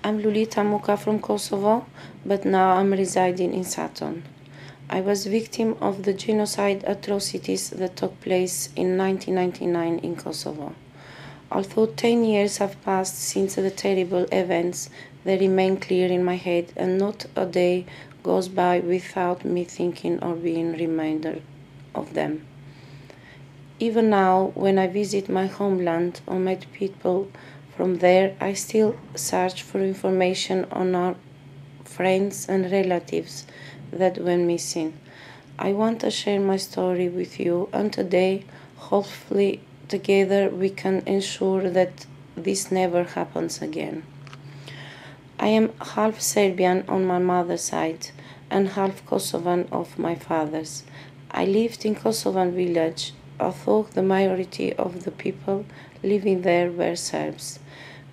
I'm Luljeta Muko from Kosovo, but now I'm residing in Saturn. I was victim of the genocide atrocities that took place in 1999 in Kosovo. Although 10 years have passed since the terrible events, they remain clear in my head, and not a day goes by without me thinking or being reminded of them. Even now, when I visit my homeland or meet people from there, I still search for information on our friends and relatives that went missing. I want to share my story with you, and today, hopefully, together we can ensure that this never happens again. I am half Serbian on my mother's side and half Kosovan of my father's. I lived in Kosovan village, although the majority of the people living there were Serbs.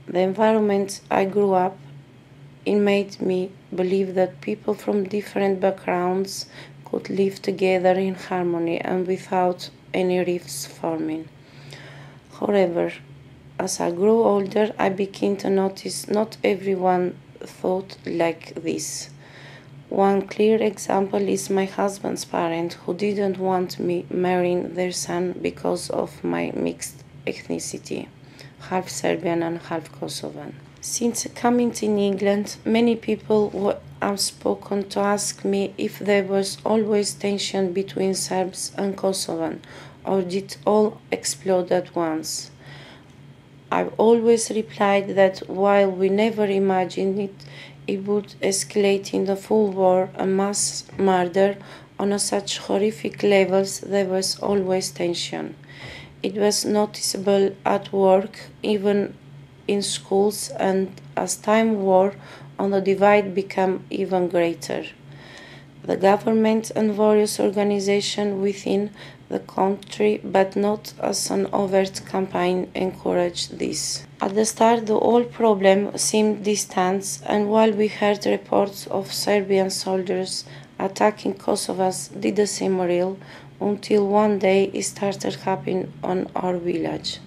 The environment I grew up in made me believe that people from different backgrounds could live together in harmony and without any rifts forming. However, as I grew older, I began to notice not everyone thought like this. One clear example is my husband's parents, who didn't want me marrying their son because of my mixed ethnicity, half Serbian and half Kosovan. Since coming to England, many people have spoken to ask me if there was always tension between Serbs and Kosovan, or did all explode at once. I've always replied that while we never imagined it, it would escalate in the full war and mass murder on such horrific levels, there was always tension. It was noticeable at work, even in schools, and as time wore on, the divide became even greater. The government and various organizations within the country, but not as an overt campaign, encouraged this. At the start, the whole problem seemed distant, and while we heard reports of Serbian soldiers attacking Kosovars did seem real, until one day it started happening on our village.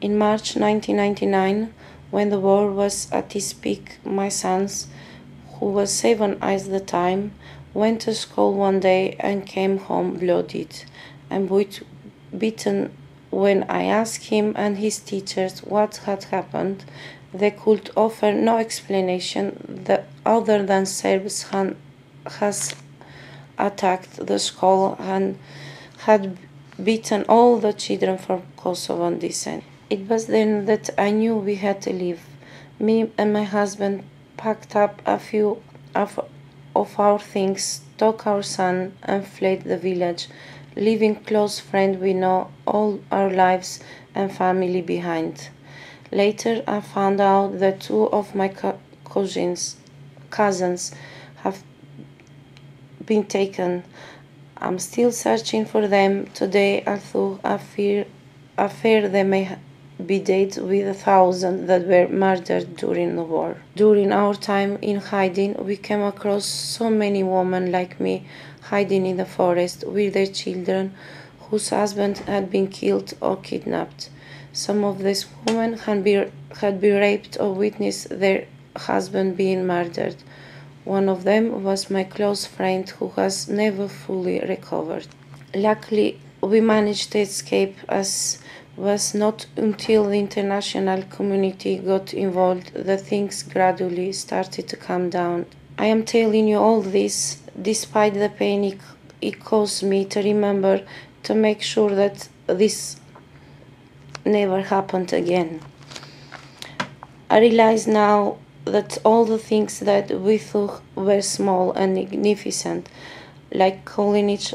In March 1999, when the war was at its peak, my son, who was 7 at the time, went to school one day and came home bloodied and beaten. When I asked him and his teachers what had happened, they could offer no explanation other than Serbs has attacked the school and had beaten all the children from Kosovan descent. It was then that I knew we had to leave. Me and my husband packed up a few of our things, took our son, and fled the village, leaving close friends we know all our lives and family behind. Later, I found out that two of my cousins have been taken. I'm still searching for them today, although I fear they may be dead with 1,000 that were murdered during the war. During our time in hiding, we came across so many women like me hiding in the forest with their children whose husbands had been killed or kidnapped. Some of these women had been raped or witnessed their husband being murdered. One of them was my close friend who has never fully recovered. Luckily, we managed to escape, as was not until the international community got involved that things gradually started to calm down. I am telling you all this despite the pain it caused me to remember to make sure that this never happened again. I realize now that all the things that we thought were small and magnificent, like calling each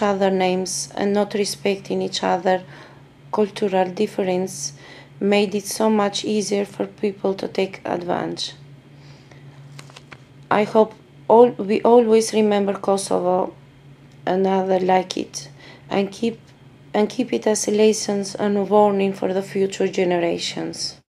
other names and not respecting each other cultural difference, made it so much easier for people to take advantage. I hope we always remember Kosovo and other like it, and keep it as a lesson and a warning for the future generations.